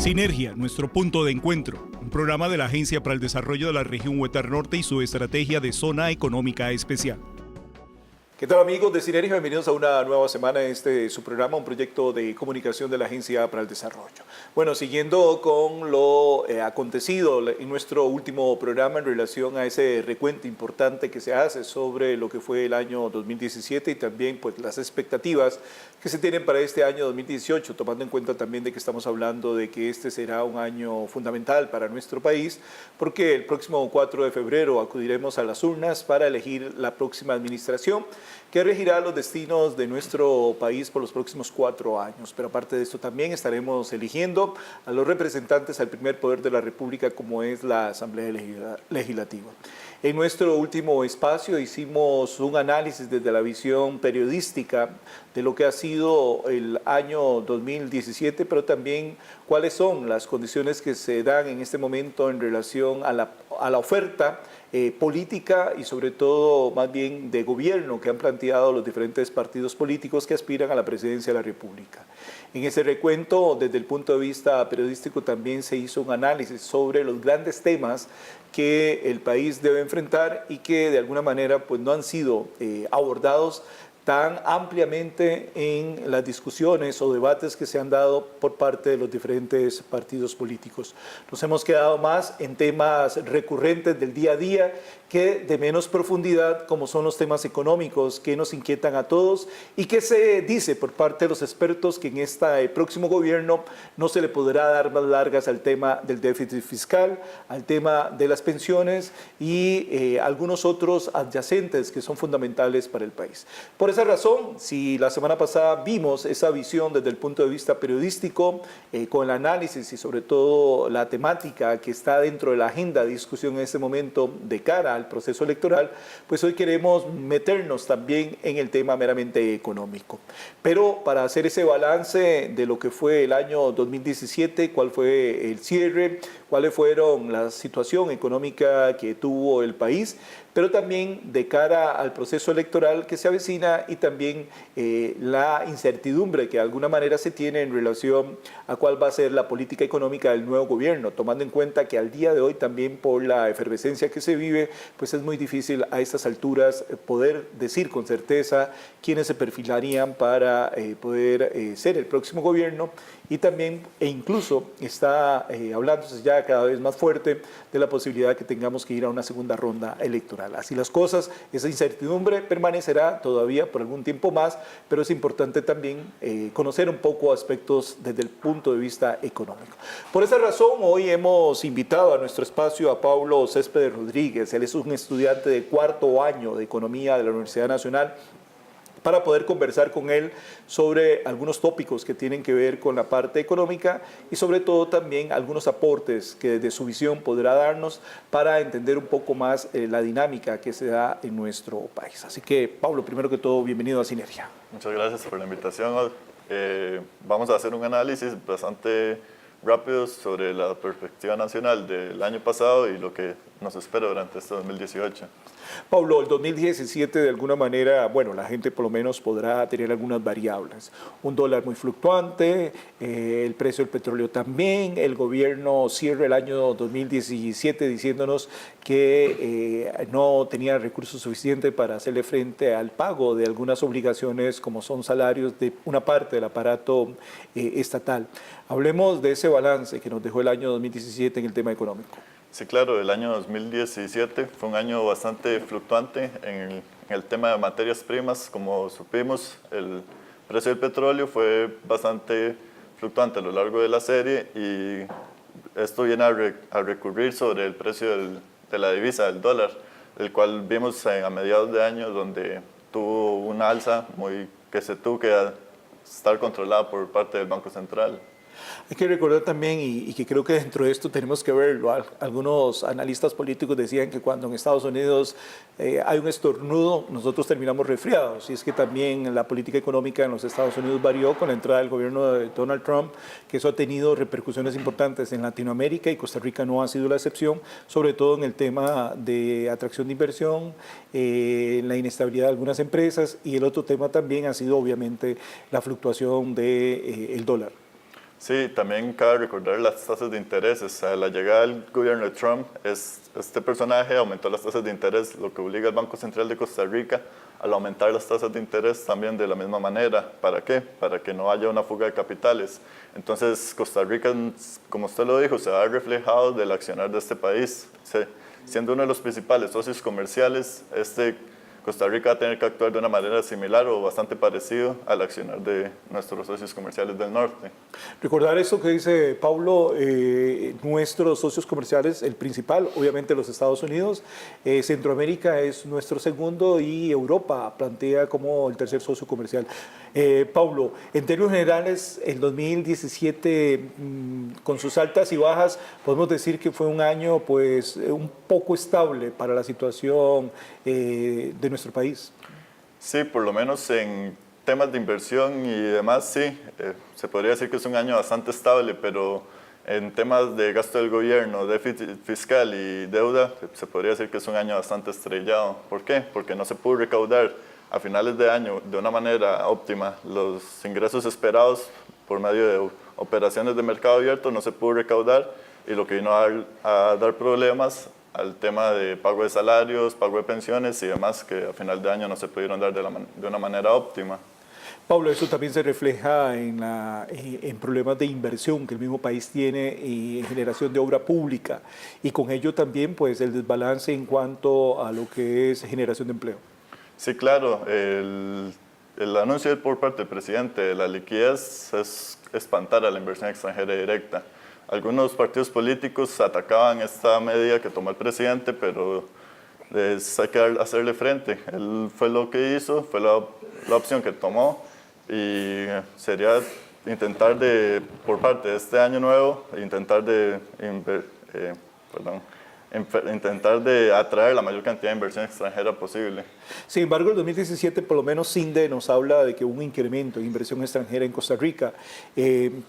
Sinergia, nuestro punto de encuentro, un programa de la Agencia para el Desarrollo de la Región Huetar Norte y su estrategia de zona económica especial. ¿Qué tal, amigos de Sinergia? Bienvenidos a una nueva semana en su programa, un proyecto de comunicación de la Agencia para el Desarrollo. Bueno, siguiendo con lo acontecido en nuestro último programa en relación a ese recuento importante que se hace sobre lo que fue el año 2017 y también pues las expectativas que se tienen para este año 2018, tomando en cuenta también de que estamos hablando de que este será un año fundamental para nuestro país, porque el próximo 4 de febrero acudiremos a las urnas para elegir la próxima administración que regirá los destinos de nuestro país por los próximos 4 años. Pero aparte de esto también estaremos eligiendo a los representantes al primer poder de la República, como es la Asamblea Legislativa. En nuestro último espacio hicimos un análisis desde la visión periodística de lo que ha sido el año 2017, pero también cuáles son las condiciones que se dan en este momento en relación a la oferta política y sobre todo más bien de gobierno que han planteado los diferentes partidos políticos que aspiran a la presidencia de la República. En ese recuento, desde el punto de vista periodístico, también se hizo un análisis sobre los grandes temas que el país debe enfrentar y que de alguna manera pues, no han sido abordados tan ampliamente en las discusiones o debates que se han dado por parte de los diferentes partidos políticos. Nos hemos quedado más en temas recurrentes del día a día que de menos profundidad, como son los temas económicos que nos inquietan a todos y que se dice por parte de los expertos que en este próximo gobierno no se le podrá dar más largas al tema del déficit fiscal, al tema de las pensiones y algunos otros adyacentes que son fundamentales para el país. Por esa razón, si la semana pasada vimos esa visión desde el punto de vista periodístico, con el análisis y sobre todo la temática que está dentro de la agenda de discusión en este momento de cara al proceso electoral, pues hoy queremos meternos también en el tema meramente económico. Pero para hacer ese balance de lo que fue el año 2017, cuál fue el cierre, cuáles fueron la situación económica que tuvo el país, pero también de cara al proceso electoral que se avecina y también la incertidumbre que de alguna manera se tiene en relación a cuál va a ser la política económica del nuevo gobierno, tomando en cuenta que al día de hoy también por la efervescencia que se vive, pues es muy difícil a estas alturas poder decir con certeza quiénes se perfilarían para poder ser el próximo gobierno y también e incluso está hablándose ya cada vez más fuerte de la posibilidad de que tengamos que ir a una segunda ronda electoral. Así las cosas, esa incertidumbre permanecerá todavía por algún tiempo más, pero es importante también conocer un poco aspectos desde el punto de vista económico. Por esa razón, hoy hemos invitado a nuestro espacio a Pablo Céspedes Rodríguez. Él es un estudiante de 4º año de Economía de la Universidad Nacional, para poder conversar con él sobre algunos tópicos que tienen que ver con la parte económica y sobre todo también algunos aportes que desde su visión podrá darnos para entender un poco más la dinámica que se da en nuestro país. Así que, Pablo, primero que todo, bienvenido a Sinergia. Muchas gracias por la invitación. Vamos a hacer un análisis bastante rápido sobre la perspectiva nacional del año pasado y lo que nos espera durante este 2018. Pablo, el 2017 de alguna manera, bueno, la gente por lo menos podrá tener algunas variables. Un dólar muy fluctuante, el precio del petróleo también, el gobierno cierra el año 2017 diciéndonos que no tenía recursos suficientes para hacerle frente al pago de algunas obligaciones como son salarios de una parte del aparato estatal. Hablemos de ese balance que nos dejó el año 2017 en el tema económico. Sí, claro, el año 2017 fue un año bastante fluctuante en el tema de materias primas. Como supimos, el precio del petróleo fue bastante fluctuante a lo largo de la serie y esto viene a recurrir sobre el precio de la divisa, del dólar, el cual vimos a mediados de año donde tuvo una alza que se tuvo que estar controlada por parte del Banco Central. Hay que recordar también, y que creo que dentro de esto tenemos que verlo, algunos analistas políticos decían que cuando en Estados Unidos hay un estornudo, nosotros terminamos resfriados. Y es que también la política económica en los Estados Unidos varió con la entrada del gobierno de Donald Trump, que eso ha tenido repercusiones importantes en Latinoamérica y Costa Rica no ha sido la excepción, sobre todo en el tema de atracción de inversión, la inestabilidad de algunas empresas y el otro tema también ha sido obviamente la fluctuación del dólar. Sí, también cabe recordar las tasas de interés. A la llegada del gobierno de Trump, este personaje aumentó las tasas de interés, lo que obliga al Banco Central de Costa Rica al aumentar las tasas de interés también de la misma manera. ¿Para qué? Para que no haya una fuga de capitales. Entonces, Costa Rica, como usted lo dijo, se va reflejado del accionar de este país. Siendo uno de los principales socios comerciales, Costa Rica va a tener que actuar de una manera similar o bastante parecido al accionar de nuestros socios comerciales del norte. Recordar esto que dice Paulo, nuestros socios comerciales, el principal, obviamente los Estados Unidos, Centroamérica es nuestro segundo y Europa plantea como el tercer socio comercial. Paulo, en términos generales, el 2017, con sus altas y bajas, podemos decir que fue un año pues un poco estable para la situación de nuestro país. Sí, por lo menos en temas de inversión y demás, sí, se podría decir que es un año bastante estable, pero en temas de gasto del gobierno, déficit fiscal y deuda, se podría decir que es un año bastante estrellado. ¿Por qué? Porque no se pudo recaudar a finales de año de una manera óptima los ingresos esperados por medio de operaciones de mercado abierto, no se pudo recaudar, y lo que vino a dar problemas al tema de pago de salarios, pago de pensiones y demás, que a final de año no se pudieron dar de una manera óptima. Pablo, eso también se refleja en problemas de inversión que el mismo país tiene y en generación de obra pública, y con ello también pues el desbalance en cuanto a lo que es generación de empleo. Sí, claro. El anuncio por parte del presidente de la liquidez es espantar a la inversión extranjera directa. Algunos partidos políticos atacaban esta medida que tomó el presidente, pero hay que hacerle frente. Él fue lo que hizo, fue la opción que tomó, y sería intentar por parte de este año nuevo, intentar de atraer la mayor cantidad de inversión extranjera posible. Sin embargo, el 2017, por lo menos CINDE nos habla de que hubo un incremento de inversión extranjera en Costa Rica,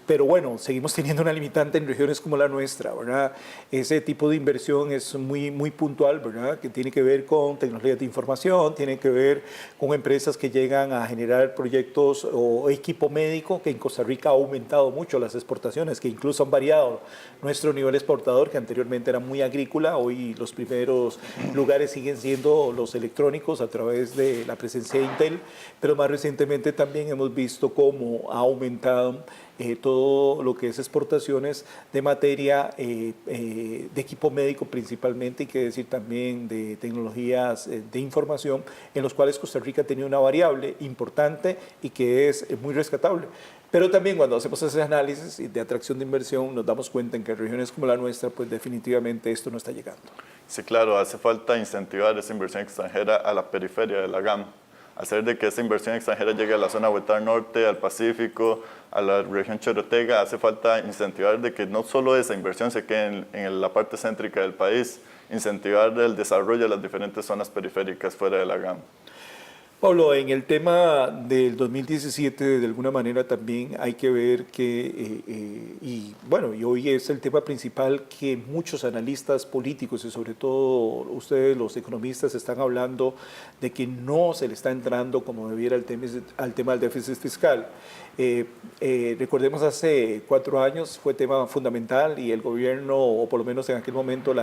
pero bueno, seguimos teniendo una limitante en regiones como la nuestra, ¿verdad? Ese tipo de inversión es muy, muy puntual, ¿verdad? Que tiene que ver con tecnologías de información, tiene que ver con empresas que llegan a generar proyectos o equipo médico, que en Costa Rica ha aumentado mucho las exportaciones, que incluso han variado nuestro nivel exportador, que anteriormente era muy agrícola. Hoy los primeros lugares siguen siendo los electrónicos a través de la presencia de Intel, pero más recientemente también hemos visto cómo ha aumentado todo lo que es exportaciones de materia de equipo médico principalmente, y que decir también de tecnologías de información, en los cuales Costa Rica tenía una variable importante y que es muy rescatable. Pero también cuando hacemos ese análisis de atracción de inversión nos damos cuenta en que en regiones como la nuestra pues definitivamente esto no está llegando. Sí, claro, hace falta incentivar esa inversión extranjera a la periferia de la GAM, hacer de que esa inversión extranjera llegue a la zona Huetar Norte, al Pacífico, a la región Chorotega. Hace falta incentivar de que no solo esa inversión se quede en la parte céntrica del país, incentivar el desarrollo de las diferentes zonas periféricas fuera de la GAM. Pablo, en el tema del 2017, de alguna manera también hay que ver que, y hoy es el tema principal que muchos analistas políticos y sobre todo ustedes los economistas están hablando de que no se le está entrando como debiera al tema del déficit fiscal. Recordemos hace 4 años fue tema fundamental y el gobierno, o por lo menos en aquel momento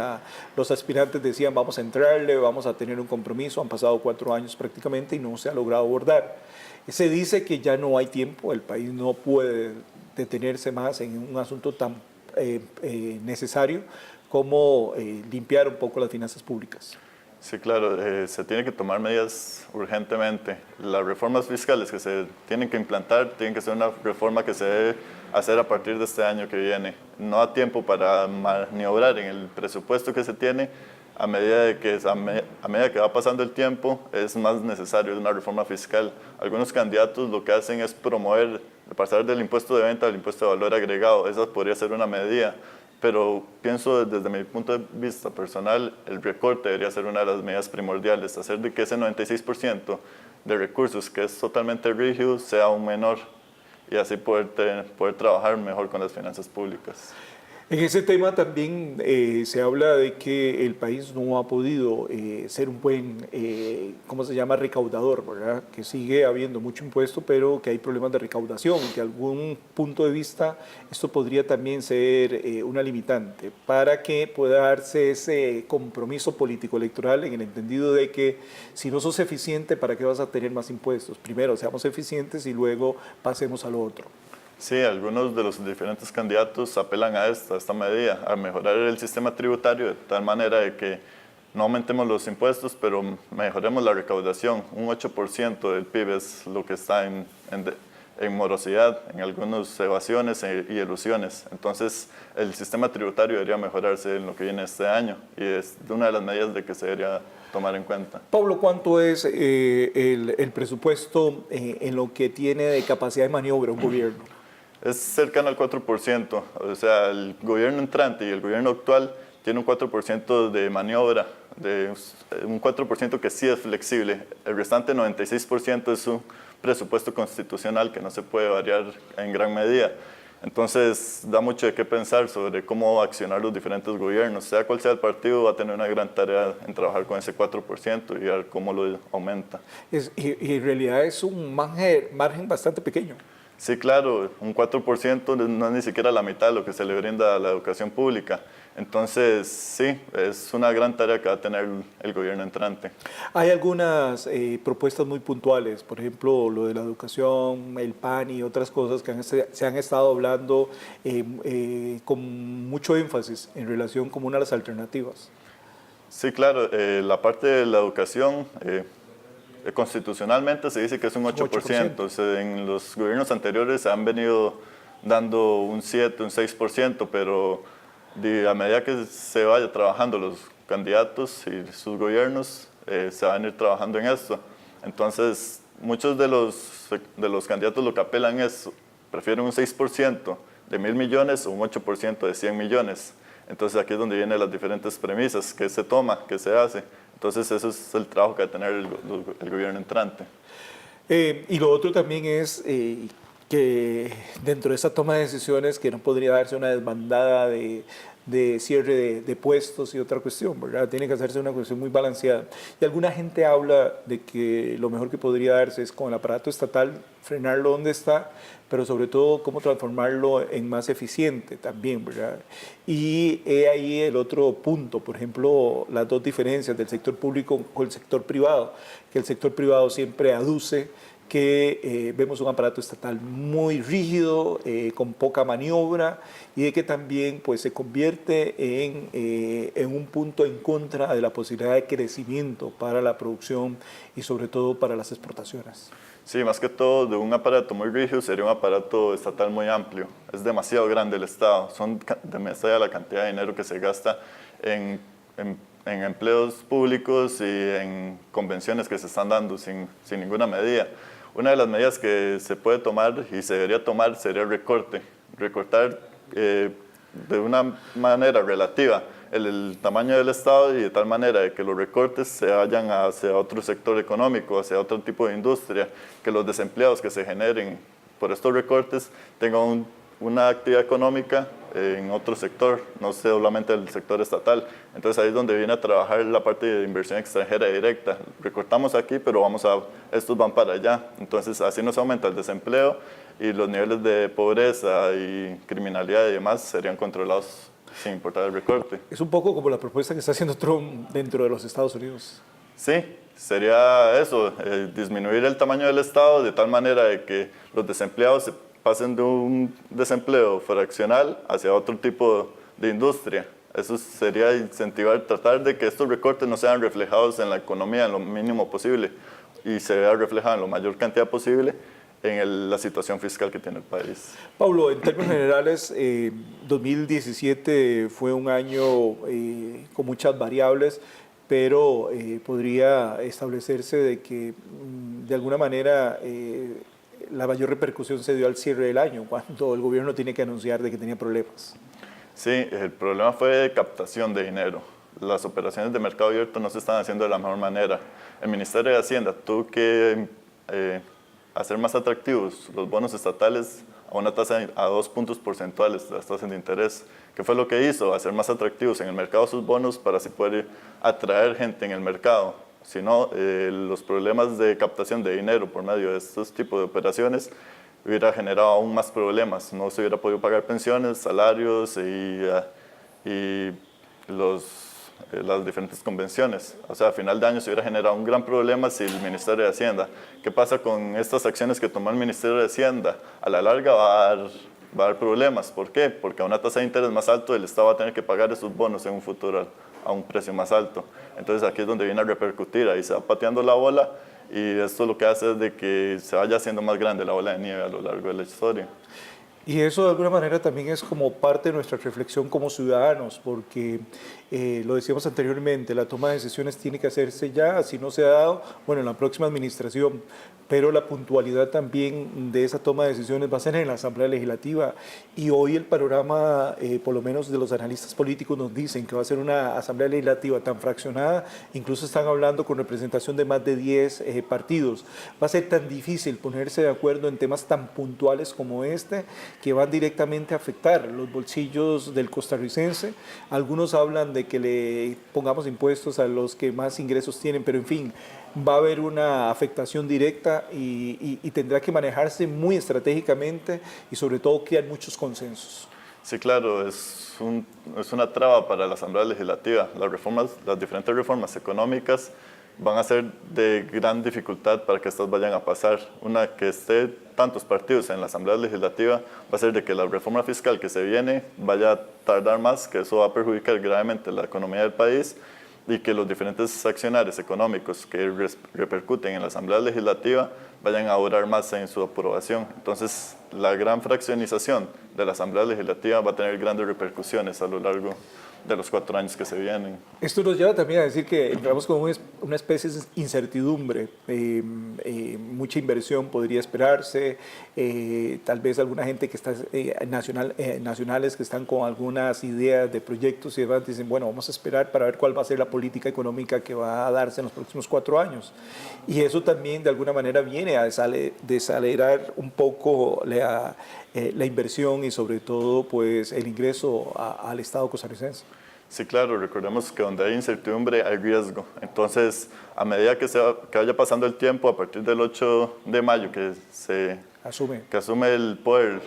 los aspirantes decían vamos a entrarle, vamos a tener un compromiso. Han pasado 4 años prácticamente y no se ha logrado abordar. Se dice que ya no hay tiempo, el país no puede detenerse más en un asunto tan necesario como limpiar un poco las finanzas públicas. Sí, claro, se tiene que tomar medidas urgentemente. Las reformas fiscales que se tienen que implantar tienen que ser una reforma que se debe hacer a partir de este año que viene. No da tiempo para maniobrar en el presupuesto que se tiene. A medida que va pasando el tiempo, es más necesario una reforma fiscal. Algunos candidatos lo que hacen es promover, pasar del impuesto de venta al impuesto de valor agregado. Esa podría ser una medida. Pero pienso desde mi punto de vista personal, el recorte debería ser una de las medidas primordiales, hacer de que ese 96% de recursos, que es totalmente rígido, sea aún menor, y así poder trabajar mejor con las finanzas públicas. En ese tema también se habla de que el país no ha podido ser un buen, ¿cómo se llama?, recaudador, ¿verdad? Que sigue habiendo mucho impuesto, pero que hay problemas de recaudación, que algún punto de vista esto podría también ser una limitante para que pueda darse ese compromiso político electoral en el entendido de que si no sos eficiente, ¿para qué vas a tener más impuestos? Primero seamos eficientes y luego pasemos a lo otro. Sí, algunos de los diferentes candidatos apelan a esta medida, a mejorar el sistema tributario de tal manera de que no aumentemos los impuestos, pero mejoremos la recaudación. Un 8% del PIB es lo que está en morosidad, en algunas evasiones y elusiones. Entonces, el sistema tributario debería mejorarse en lo que viene este año y es una de las medidas de que se debería tomar en cuenta. Pablo, ¿cuánto es el presupuesto en lo que tiene de capacidad de maniobra un gobierno? Es cercano al 4%, o sea, el gobierno entrante y el gobierno actual tiene un 4% de maniobra, un 4% que sí es flexible. El restante 96% es un presupuesto constitucional que no se puede variar en gran medida. Entonces, da mucho de qué pensar sobre cómo accionar los diferentes gobiernos. Sea cual sea el partido, va a tener una gran tarea en trabajar con ese 4% y ver cómo lo aumenta. Y en realidad es un margen bastante pequeño. Sí, claro, un 4% no es ni siquiera la mitad de lo que se le brinda a la educación pública. Entonces, sí, es una gran tarea que va a tener el gobierno entrante. Hay algunas propuestas muy puntuales, por ejemplo, lo de la educación, el PAN y otras cosas que se han estado hablando con mucho énfasis en relación con una de las alternativas. Sí, claro, la parte de la educación, constitucionalmente se dice que es un 8%. O sea, en los gobiernos anteriores se han venido dando un 7, un 6%, pero a medida que se vaya trabajando los candidatos y sus gobiernos, se van a ir trabajando en esto. Entonces, muchos de los candidatos lo que apelan es, prefieren un 6% de 1.000 millones o un 8% de 100 millones. Entonces, aquí es donde vienen las diferentes premisas, qué se toma, qué se hace. Entonces, eso es el trabajo que va a tener el gobierno entrante. Y lo otro también es que dentro de esa toma de decisiones que no podría darse una desbandada de cierre de puestos y otra cuestión, ¿verdad? Tiene que hacerse una cuestión muy balanceada. Y alguna gente habla de que lo mejor que podría darse es con el aparato estatal frenarlo donde está, pero sobre todo cómo transformarlo en más eficiente también, ¿verdad? Y ahí el otro punto, por ejemplo, las dos diferencias del sector público con el sector privado, que el sector privado siempre aduce que vemos un aparato estatal muy rígido, con poca maniobra, y de que también pues, se convierte en un punto en contra de la posibilidad de crecimiento para la producción y sobre todo para las exportaciones. Sí, más que todo, de un aparato muy rígido sería un aparato estatal muy amplio. Es demasiado grande el Estado, son demasiada la cantidad de dinero que se gasta en empleos públicos y en convenciones que se están dando sin ninguna medida. Una de las medidas que se puede tomar y se debería tomar sería el recortar de una manera relativa el tamaño del Estado y de tal manera de que los recortes se vayan hacia otro sector económico, hacia otro tipo de industria, que los desempleados que se generen por estos recortes tengan una actividad económica en otro sector, no solamente el sector estatal. Entonces ahí es donde viene a trabajar la parte de inversión extranjera directa. Recortamos aquí, pero estos van para allá. Entonces así nos aumenta el desempleo y los niveles de pobreza y criminalidad y demás serían controlados sin importar el recorte. Es un poco como la propuesta que está haciendo Trump dentro de los Estados Unidos. Sí, sería eso, disminuir el tamaño del Estado de tal manera de que los desempleados pasen de un desempleo fraccional hacia otro tipo de industria. Eso sería incentivar, tratar de que estos recortes no sean reflejados en la economía en lo mínimo posible y se vea reflejado en la mayor cantidad posible en la situación fiscal que tiene el país. Pablo, en términos generales, 2017 fue un año con muchas variables, pero podría establecerse de que de alguna manera la mayor repercusión se dio al cierre del año, cuando el gobierno tiene que anunciar de que tenía problemas. Sí, el problema fue de captación de dinero. Las operaciones de mercado abierto no se están haciendo de la mejor manera. El Ministerio de Hacienda tuvo que hacer más atractivos los bonos estatales a una tasa a 2 puntos porcentuales de las tasas de interés. ¿Qué fue lo que hizo? Hacer más atractivos en el mercado sus bonos para así poder atraer gente en el mercado. Si no, los problemas de captación de dinero por medio de estos tipos de operaciones hubiera generado aún más problemas. No se hubiera podido pagar pensiones, salarios y las diferentes convenciones. O sea, a final de año se hubiera generado un gran problema si el Ministerio de Hacienda. ¿Qué pasa con estas acciones que tomó el Ministerio de Hacienda? A la larga va a dar problemas. ¿Por qué? Porque a una tasa de interés más alto el Estado va a tener que pagar esos bonos en un futuro a un precio más alto. Entonces aquí es donde viene a repercutir, ahí se va pateando la bola y esto lo que hace es de que se vaya haciendo más grande la bola de nieve a lo largo de la historia. Y eso de alguna manera también es como parte de nuestra reflexión como ciudadanos, porque lo decíamos anteriormente, la toma de decisiones tiene que hacerse ya, si no se ha dado, bueno, en la próxima administración, pero la puntualidad también de esa toma de decisiones va a ser en la Asamblea Legislativa. Y hoy el panorama, por lo menos de los analistas políticos, nos dicen que va a ser una Asamblea Legislativa tan fraccionada, incluso están hablando con representación de más de 10 partidos. Va a ser tan difícil ponerse de acuerdo en temas tan puntuales como este, que van directamente a afectar los bolsillos del costarricense. Algunos hablan de que le pongamos impuestos a los que más ingresos tienen, pero en fin, va a haber una afectación directa y tendrá que manejarse muy estratégicamente y sobre todo crear muchos consensos. Sí, claro, es una traba para la Asamblea Legislativa. Las diferentes reformas económicas van a ser de gran dificultad para que estas vayan a pasar. Una que esté tantos partidos en la Asamblea Legislativa va a ser de que la reforma fiscal que se viene vaya a tardar más, que eso va a perjudicar gravemente la economía del país y que los diferentes accionarios económicos que repercuten en la Asamblea Legislativa vayan a durar más en su aprobación. Entonces, la gran fraccionización de la Asamblea Legislativa va a tener grandes repercusiones a lo largo de los 4 años que se vienen. Esto nos lleva también a decir que entramos con una especie de incertidumbre. Mucha inversión podría esperarse, tal vez alguna gente que está nacionales que están con algunas ideas de proyectos y demás dicen, bueno, vamos a esperar para ver cuál va a ser la política económica que va a darse en los próximos 4 años. Y eso también de alguna manera viene a desacelerar un poco la inversión y sobre todo pues el ingreso al Estado costarricense. Sí, claro, recordemos que donde hay incertidumbre hay riesgo. Entonces, a medida que vaya pasando el tiempo, a partir del 8 de mayo que asume el poder,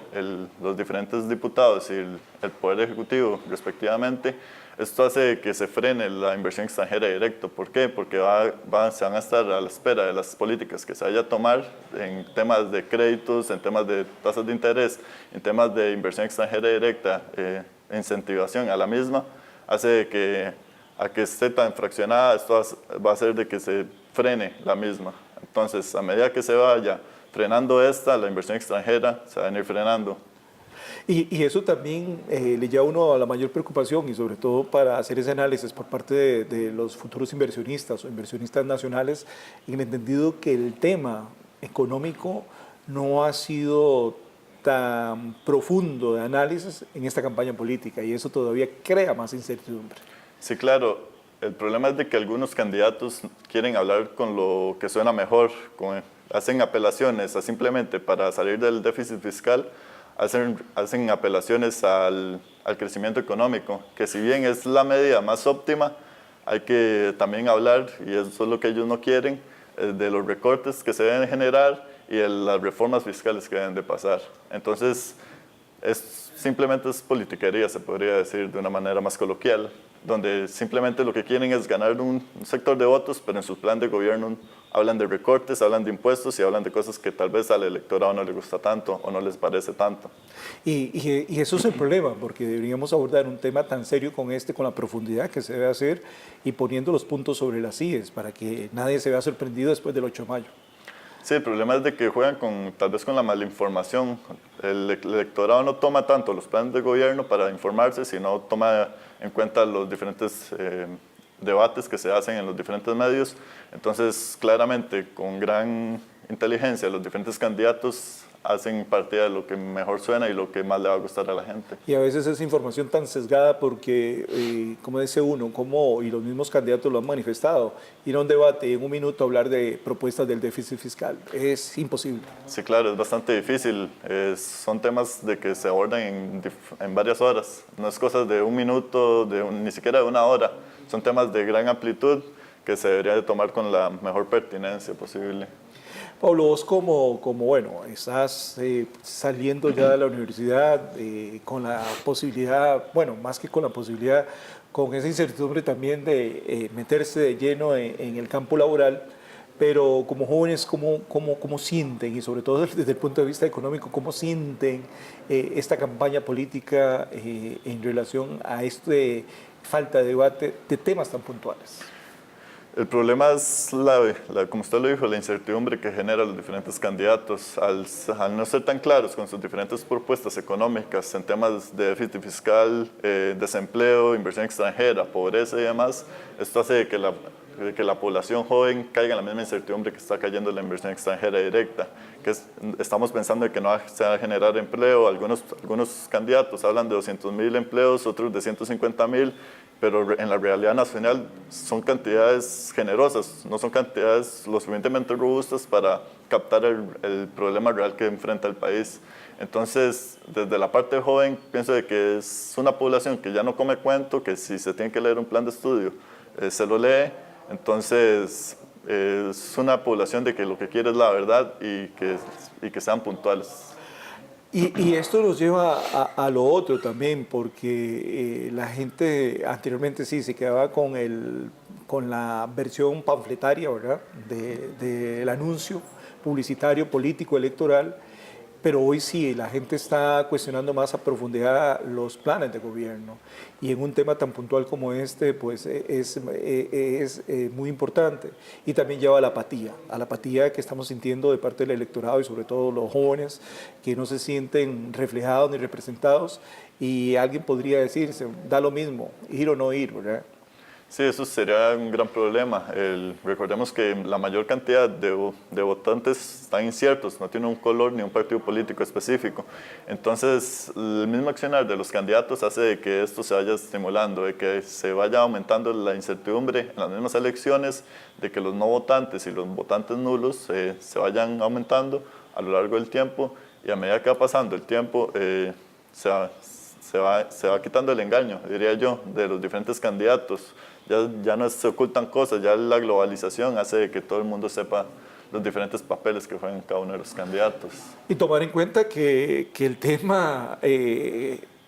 los diferentes diputados y el poder ejecutivo respectivamente, esto hace que se frene la inversión extranjera directa. ¿Por qué? Porque se van a estar a la espera de las políticas que se vaya a tomar en temas de créditos, en temas de tasas de interés, en temas de inversión extranjera directa, incentivación a la misma, hace que esté tan fraccionada, esto va a hacer de que se frene la misma. Entonces, a medida que se vaya frenando la inversión extranjera se va a ir frenando. Y eso también le lleva a uno a la mayor preocupación y sobre todo para hacer ese análisis por parte de los futuros inversionistas o inversionistas nacionales, en el entendido que el tema económico no ha sido tan profundo de análisis en esta campaña política y eso todavía crea más incertidumbre. Sí, claro. El problema es de que algunos candidatos quieren hablar con lo que suena mejor, hacen apelaciones simplemente para salir del déficit fiscal, hacen apelaciones al crecimiento económico, que si bien es la medida más óptima, hay que también hablar, y eso es lo que ellos no quieren, de los recortes que se deben generar y de las reformas fiscales que deben de pasar. Entonces, simplemente es politiquería, se podría decir de una manera más coloquial, donde simplemente lo que quieren es ganar un sector de votos, pero en su plan de gobierno hablan de recortes, hablan de impuestos y hablan de cosas que tal vez al electorado no le gusta tanto o no les parece tanto. Y eso es el problema, porque deberíamos abordar un tema tan serio con la profundidad que se debe hacer y poniendo los puntos sobre las IES para que nadie se vea sorprendido después del 8 de mayo. Sí, el problema es de que juegan tal vez con la malinformación. El electorado no toma tanto los planes de gobierno para informarse, sino toma en cuenta los diferentes debates que se hacen en los diferentes medios. Entonces, claramente, con gran inteligencia, los diferentes candidatos hacen partida de lo que mejor suena y lo que más le va a gustar a la gente. Y a veces es información tan sesgada porque, como dice uno, y los mismos candidatos lo han manifestado, ir a un debate y en un minuto hablar de propuestas del déficit fiscal es imposible. Sí, claro, es bastante difícil. Son temas de que se abordan en varias horas. No es cosas de un minuto, ni siquiera de una hora. Son temas de gran amplitud que se debería de tomar con la mejor pertinencia posible. Pablo, vos bueno, estás saliendo ya de la universidad con la posibilidad, bueno, más que con la posibilidad, con esa incertidumbre también de meterse de lleno en el campo laboral, pero como jóvenes, ¿cómo sienten, y sobre todo desde el punto de vista económico, cómo sienten esta campaña política en relación a esta falta de debate de temas tan puntuales? El problema es, como usted lo dijo, la incertidumbre que generan los diferentes candidatos. Al no ser tan claros con sus diferentes propuestas económicas en temas de déficit fiscal, desempleo, inversión extranjera, pobreza y demás, esto hace que la población joven caiga en la misma incertidumbre que está cayendo la inversión extranjera directa, estamos pensando en que no se va a generar empleo. Algunos candidatos hablan de 200.000 empleos, otros de 150.000, pero en la realidad nacional son cantidades generosas, no son cantidades lo suficientemente robustas para captar el problema real que enfrenta el país. Entonces, desde la parte joven, pienso de que es una población que ya no come cuento, que si se tiene que leer un plan de estudio, se lo lee. Entonces, es una población de que lo que quiere es la verdad y que sean puntuales. Y esto nos lleva a lo otro también, porque la gente anteriormente sí se quedaba con la versión panfletaria, ¿verdad?, del anuncio publicitario, político, electoral, pero hoy sí, la gente está cuestionando más a profundidad los planes de gobierno. Y en un tema tan puntual como este, pues es muy importante. Y también lleva a la apatía que estamos sintiendo de parte del electorado y sobre todo los jóvenes que no se sienten reflejados ni representados. Y alguien podría decirse, da lo mismo, ir o no ir, ¿verdad? Sí, eso sería un gran problema. Recordemos que la mayor cantidad de votantes están inciertos, no tienen un color ni un partido político específico. Entonces, el mismo accionar de los candidatos hace de que esto se vaya estimulando, de que se vaya aumentando la incertidumbre en las mismas elecciones, de que los no votantes y los votantes nulos se vayan aumentando a lo largo del tiempo, y a medida que va pasando el tiempo, se va quitando el engaño, diría yo, de los diferentes candidatos. Ya no se ocultan cosas, ya la globalización hace de que todo el mundo sepa los diferentes papeles que juegan cada uno de los candidatos. Y tomar en cuenta que el tema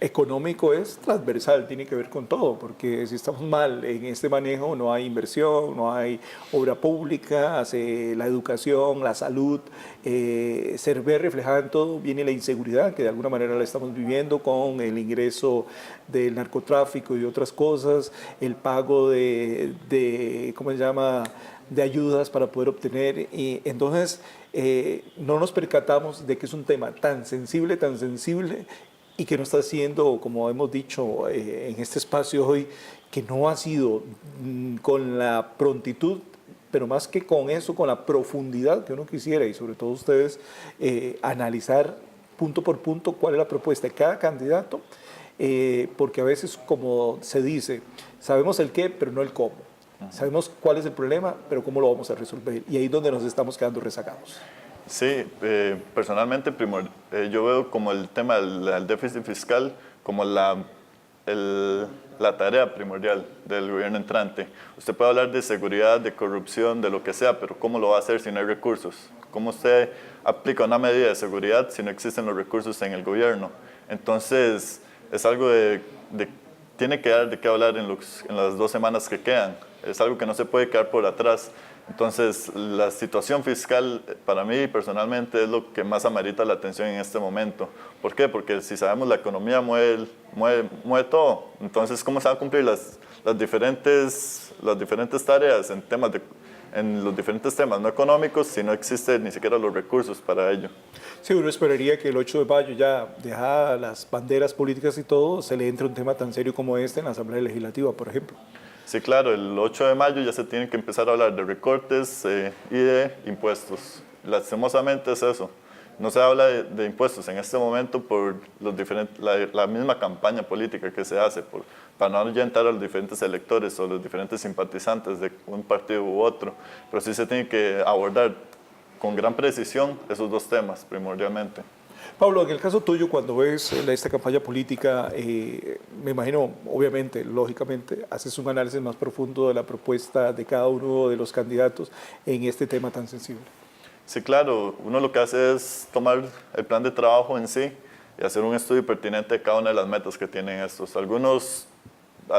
económico es transversal, tiene que ver con todo, porque si estamos mal en este manejo, no hay inversión, no hay obra pública, la educación, la salud, se ve reflejada en todo, viene la inseguridad, que de alguna manera la estamos viviendo con el ingreso del narcotráfico y otras cosas, el pago ¿cómo se llama?, de ayudas para poder obtener, y entonces no nos percatamos de que es un tema tan sensible, y que no está siendo, como hemos dicho en este espacio hoy, que no ha sido con la prontitud, pero más que con eso, con la profundidad que uno quisiera, y sobre todo ustedes, analizar punto por punto cuál es la propuesta de cada candidato, porque a veces, como se dice, sabemos el qué, pero no el cómo. Sabemos cuál es el problema, pero cómo lo vamos a resolver, y ahí es donde nos estamos quedando rezagados. Sí, personalmente yo veo como el tema del déficit fiscal como la tarea primordial del gobierno entrante. Usted puede hablar de seguridad, de corrupción, de lo que sea, pero ¿cómo lo va a hacer si no hay recursos? ¿Cómo usted aplica una medida de seguridad si no existen los recursos en el gobierno? Entonces, es algo tiene que dar de qué hablar en las 2 semanas que quedan. Es algo que no se puede quedar por atrás. Entonces, la situación fiscal para mí personalmente es lo que más amerita la atención en este momento. ¿Por qué? Porque si sabemos la economía mueve todo. Entonces, ¿cómo se van a cumplir las diferentes tareas en los diferentes temas no económicos si no existen ni siquiera los recursos para ello? Sí, uno esperaría que el 8 de mayo, ya dejadas las banderas políticas y todo, se le entre un tema tan serio como este en la Asamblea Legislativa, por ejemplo. Sí, claro, el 8 de mayo ya se tiene que empezar a hablar de recortes y de impuestos. Lastimosamente es eso. no se habla de impuestos en este momento por la misma campaña política que se hace, para no ahuyentar a los diferentes electores o los diferentes simpatizantes de un partido u otro, pero sí se tiene que abordar con gran precisión esos dos temas primordialmente. Pablo, en el caso tuyo, cuando ves esta campaña política, me imagino, obviamente, lógicamente, haces un análisis más profundo de la propuesta de cada uno de los candidatos en este tema tan sensible. Sí, claro. Uno lo que hace es tomar el plan de trabajo en sí y hacer un estudio pertinente de cada una de las metas que tienen estos. Algunos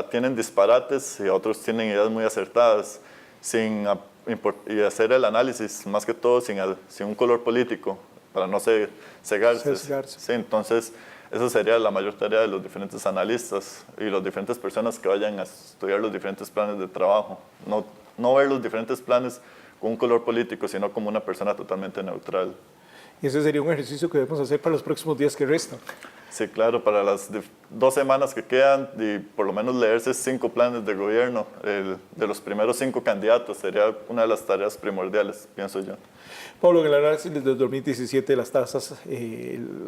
tienen disparates y otros tienen ideas muy acertadas, y hacer el análisis, más que todo, sin un color político, para no cegarse. Sí, entonces, esa sería la mayor tarea de los diferentes analistas y las diferentes personas que vayan a estudiar los diferentes planes de trabajo. No ver los diferentes planes con un color político, sino como una persona totalmente neutral. Y ese sería un ejercicio que debemos hacer para los próximos días que restan. Sí, claro, para las 2 semanas que quedan, y por lo menos leerse 5 planes de gobierno de los primeros 5 candidatos sería una de las tareas primordiales, pienso yo. Pablo, en el análisis desde 2017 las tasas,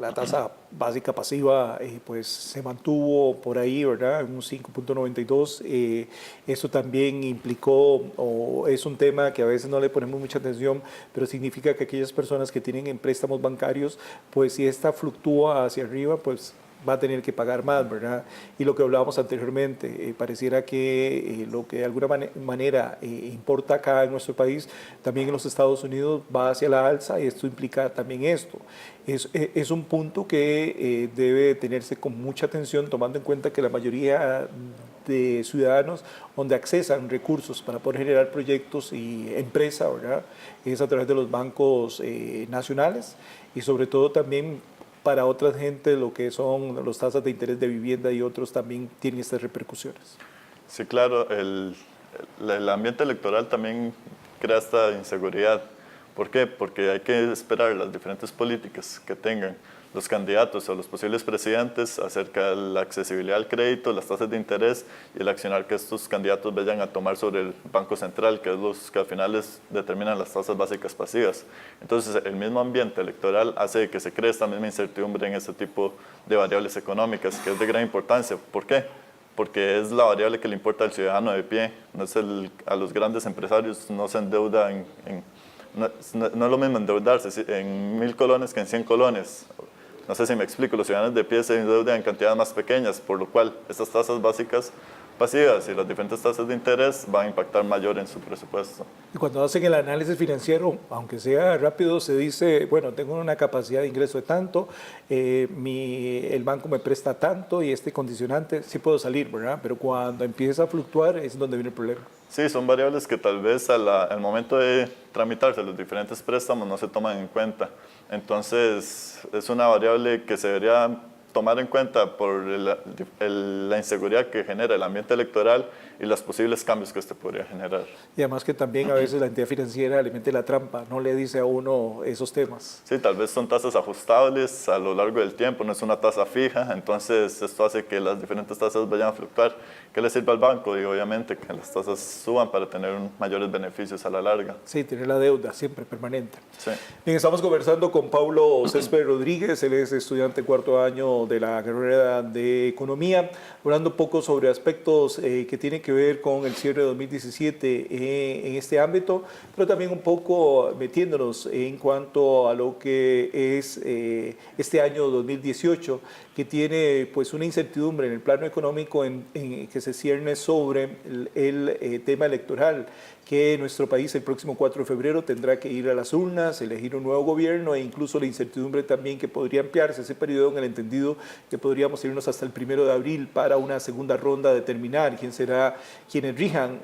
la tasa básica pasiva pues se mantuvo por ahí, ¿verdad? En un 5.92. Eso también implicó, o es un tema que a veces no le ponemos mucha atención, pero significa que aquellas personas que tienen en préstamos bancarios, pues si esta fluctúa hacia arriba, pues va a tener que pagar más, ¿verdad? Y lo que hablábamos anteriormente, pareciera que lo que de alguna manera importa acá en nuestro país, también en los Estados Unidos va hacia la alza, y esto implica también esto. Es un punto que debe tenerse con mucha atención, tomando en cuenta que la mayoría de ciudadanos donde accesan recursos para poder generar proyectos y empresa, ¿verdad?, es a través de los bancos nacionales, y sobre todo también para otra gente lo que son las tasas de interés de vivienda y otros también tienen estas repercusiones. Sí, claro, el ambiente electoral también crea esta inseguridad. ¿Por qué? Porque hay que esperar las diferentes políticas que tengan los candidatos o los posibles presidentes acerca de la accesibilidad al crédito, las tasas de interés y el accionar que estos candidatos vayan a tomar sobre el Banco Central, que es los que al final determinan las tasas básicas pasivas. Entonces, el mismo ambiente electoral hace que se cree esta misma incertidumbre en este tipo de variables económicas, que es de gran importancia. ¿Por qué? Porque es la variable que le importa al ciudadano de pie, no es a los grandes empresarios, no se endeudan no es lo mismo endeudarse en 1000 colones que en 100 colones. No sé si me explico, los ciudadanos de pie se endeudan en cantidades más pequeñas, por lo cual estas tasas básicas pasivas y las diferentes tasas de interés van a impactar mayor en su presupuesto. Y cuando hacen el análisis financiero, aunque sea rápido, se dice, bueno, tengo una capacidad de ingreso de tanto, el banco me presta tanto y este condicionante, sí puedo salir, ¿verdad? Pero cuando empieza a fluctuar es donde viene el problema. Sí, son variables que tal vez al momento de tramitarse los diferentes préstamos no se toman en cuenta. Entonces, es una variable que se debería tomar en cuenta por la inseguridad que genera el ambiente electoral y los posibles cambios que este podría generar. Y además que también a veces la entidad financiera le mete la trampa, no le dice a uno esos temas. Sí, tal vez son tasas ajustables a lo largo del tiempo, no es una tasa fija, entonces esto hace que las diferentes tasas vayan a fluctuar. ¿Qué le sirve al banco? Y obviamente que las tasas suban para tener mayores beneficios a la larga. Sí, tener la deuda siempre permanente. Sí. Bien, estamos conversando con Pablo Céspedes Rodríguez, él es estudiante 4º año de la carrera de Economía, hablando un poco sobre aspectos que tienen que ver con el cierre de 2017 en este ámbito, pero también un poco metiéndonos en cuanto a lo que es este año 2018, que tiene pues una incertidumbre en el plano económico que se cierne sobre el tema electoral, que nuestro país el próximo 4 de febrero tendrá que ir a las urnas, elegir un nuevo gobierno, e incluso la incertidumbre también que podría ampliarse ese periodo en el entendido que podríamos irnos hasta el 1 de abril para una segunda ronda, determinar quienes rijan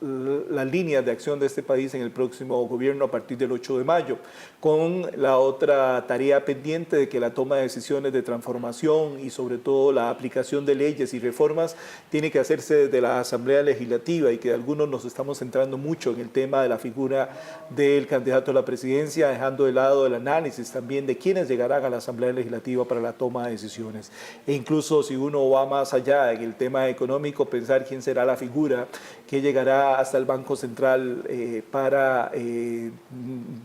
las líneas de acción de este país en el próximo gobierno a partir del 8 de mayo, con la otra tarea pendiente de que la toma de decisiones de transformación y sobre todo la aplicación de leyes y reformas tiene que hacerse desde la Asamblea Legislativa, y que algunos nos estamos centrando mucho en el tema de la figura del candidato a la presidencia, dejando de lado el análisis también de quiénes llegarán a la Asamblea Legislativa para la toma de decisiones. E incluso si uno va más allá en el tema económico, pensar quién será la figura que llegará ya hasta el Banco Central para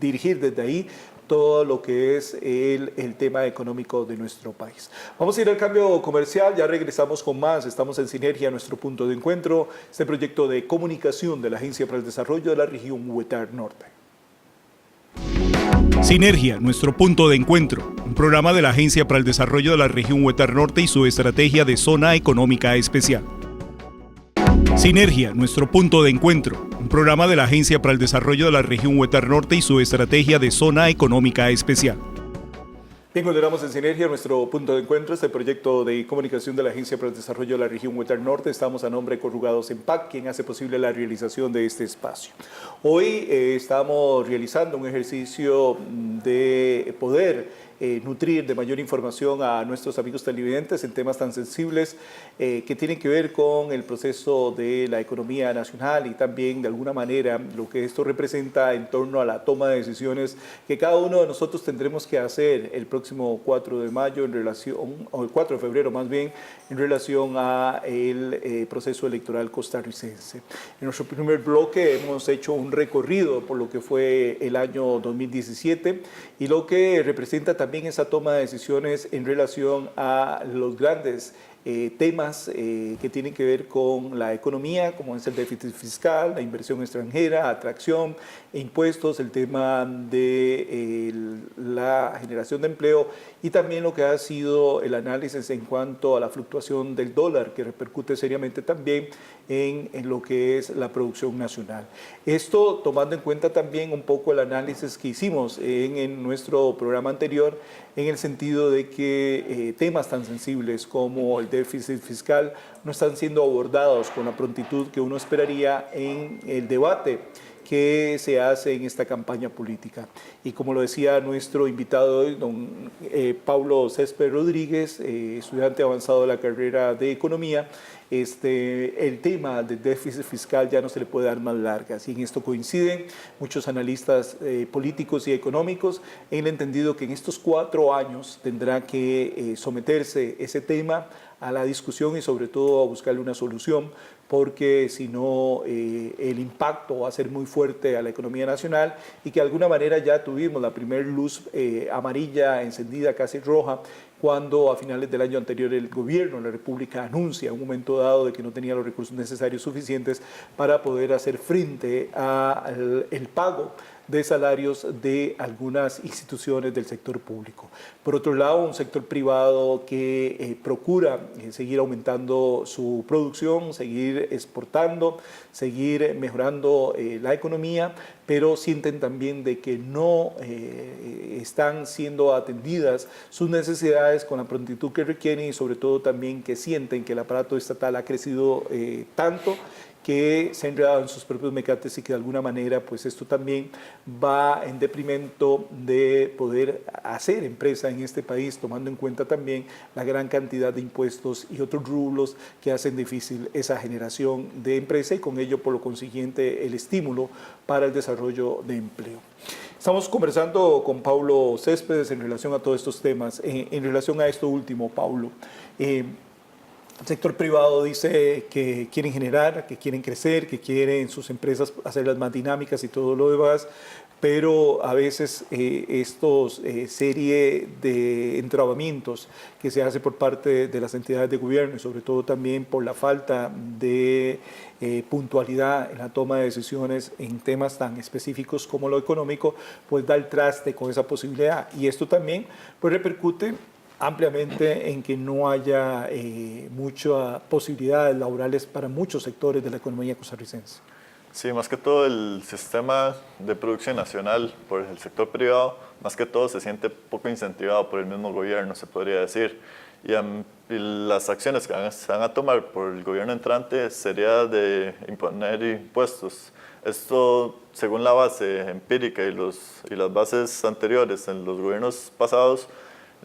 dirigir desde ahí todo lo que es el tema económico de nuestro país. Vamos a ir al cambio comercial, ya regresamos con más. Estamos en Sinergia, nuestro punto de encuentro, este proyecto de comunicación de la Agencia para el Desarrollo de la Región Huetar Norte. Sinergia, nuestro punto de encuentro, un programa de la Agencia para el Desarrollo de la Región Huetar Norte y su estrategia de zona económica especial. Sinergia, nuestro punto de encuentro, un programa de la Agencia para el Desarrollo de la Región Huetar Norte y su estrategia de zona económica especial. Bien, continuamos en Sinergia, nuestro punto de encuentro, este proyecto de comunicación de la Agencia para el Desarrollo de la Región Huetar Norte. Estamos a nombre de Corrugados EMPAC, quien hace posible la realización de este espacio. Hoy estamos realizando un ejercicio de poder nutrir de mayor información a nuestros amigos televidentes en temas tan sensibles que tienen que ver con el proceso de la economía nacional y también de alguna manera lo que esto representa en torno a la toma de decisiones que cada uno de nosotros tendremos que hacer el próximo 4 de mayo en relación, o el 4 de febrero más bien, en relación a el proceso electoral costarricense. En nuestro primer bloque hemos hecho un recorrido por lo que fue el año 2017 y lo que representa también esa toma de decisiones en relación a los grandes temas que tienen que ver con la economía, como es el déficit fiscal, la inversión extranjera, atracción, impuestos, el tema de la generación de empleo y también lo que ha sido el análisis en cuanto a la fluctuación del dólar, que repercute seriamente también en lo que es la producción nacional. Esto tomando en cuenta también un poco el análisis que hicimos en nuestro programa anterior, en el sentido de que temas tan sensibles como el déficit fiscal no están siendo abordados con la prontitud que uno esperaría en el debate que se hace en esta campaña política. Y como lo decía nuestro invitado hoy, don Paulo Céspedes Rodríguez, estudiante avanzado de la carrera de Economía, el tema del déficit fiscal ya no se le puede dar más largas. Y en esto coinciden muchos analistas políticos y económicos en el entendido que en estos 4 años tendrá que someterse ese tema a la discusión y sobre todo a buscarle una solución, porque si no el impacto va a ser muy fuerte a la economía nacional y que de alguna manera ya tuvimos la primera luz amarilla encendida, casi roja, cuando a finales del año anterior el gobierno de la República anuncia en un momento dado de que no tenía los recursos necesarios suficientes para poder hacer frente al pago de salarios de algunas instituciones del sector público. Por otro lado, un sector privado que procura seguir aumentando su producción, seguir exportando, seguir mejorando la economía, pero sienten también de que no están siendo atendidas sus necesidades con la prontitud que requieren y sobre todo también que sienten que el aparato estatal ha crecido tanto que se ha enredado en sus propios mecates y que de alguna manera pues esto también va en detrimento de poder hacer empresa en este país, tomando en cuenta también la gran cantidad de impuestos y otros rublos que hacen difícil esa generación de empresa y con ello por lo consiguiente el estímulo para el desarrollo de empleo. Estamos conversando con Paulo Céspedes en relación a todos estos temas. En relación a esto último, Paulo, el sector privado dice que quieren generar, que quieren crecer, que quieren sus empresas hacerlas más dinámicas y todo lo demás, pero a veces estos serie de entrabamientos que se hace por parte de las entidades de gobierno y sobre todo también por la falta de puntualidad en la toma de decisiones en temas tan específicos como lo económico, pues da el traste con esa posibilidad. Y esto también pues repercute ampliamente en que no haya muchas posibilidades laborales para muchos sectores de la economía costarricense. Sí, más que todo el sistema de producción nacional por el sector privado, más que todo se siente poco incentivado por el mismo gobierno, se podría decir. Y las acciones que se van a tomar por el gobierno entrante sería de imponer impuestos. Esto, según la base empírica y las bases anteriores en los gobiernos pasados,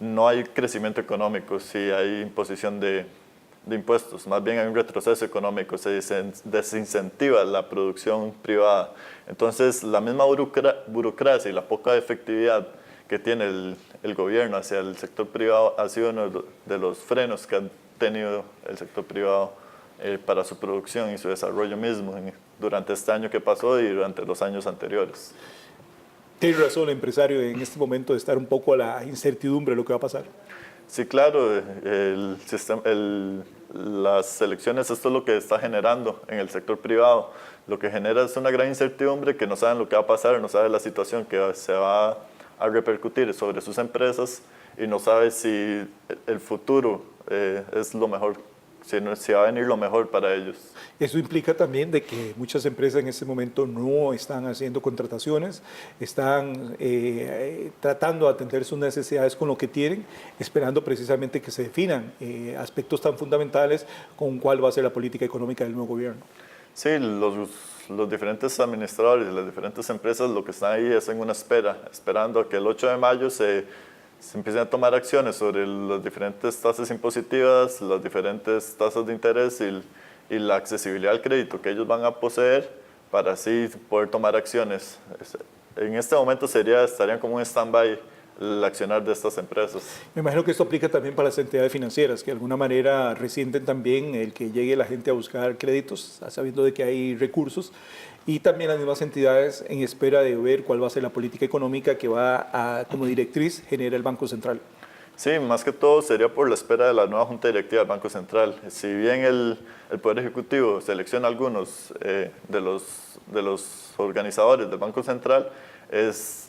no hay crecimiento económico si hay imposición de impuestos, más bien hay un retroceso económico, se desincentiva la producción privada. Entonces, la misma burocracia y la poca efectividad que tiene el gobierno hacia el sector privado ha sido uno de los frenos que ha tenido el sector privado para su producción y su desarrollo mismo durante este año que pasó y durante los años anteriores. Tiene razón el empresario en este momento de estar un poco a la incertidumbre de lo que va a pasar. Sí, claro, las elecciones, esto es lo que está generando en el sector privado. Lo que genera es una gran incertidumbre, que no saben lo que va a pasar, no saben la situación que se va a repercutir sobre sus empresas y no sabe si el futuro es lo mejor, si va a venir lo mejor para ellos. Eso implica también de que muchas empresas en este momento no están haciendo contrataciones, están tratando de atender sus necesidades con lo que tienen, esperando precisamente que se definan aspectos tan fundamentales con cuál va a ser la política económica del nuevo gobierno. Sí, los diferentes administradores y las diferentes empresas lo que están ahí es en una espera, esperando a que el 8 de mayo se empiecen a tomar acciones sobre las diferentes tasas impositivas, las diferentes tasas de interés y la accesibilidad al crédito que ellos van a poseer para así poder tomar acciones. En este momento estarían como un stand-by el accionar de estas empresas. Me imagino que esto aplica también para las entidades financieras, que de alguna manera resienten también el que llegue la gente a buscar créditos, sabiendo de que hay recursos, y también las mismas entidades en espera de ver cuál va a ser la política económica que va a, como directriz, genera el Banco Central. Sí, más que todo sería por la espera de la nueva Junta Directiva del Banco Central. Si bien el Poder Ejecutivo selecciona algunos de los organizadores del Banco Central,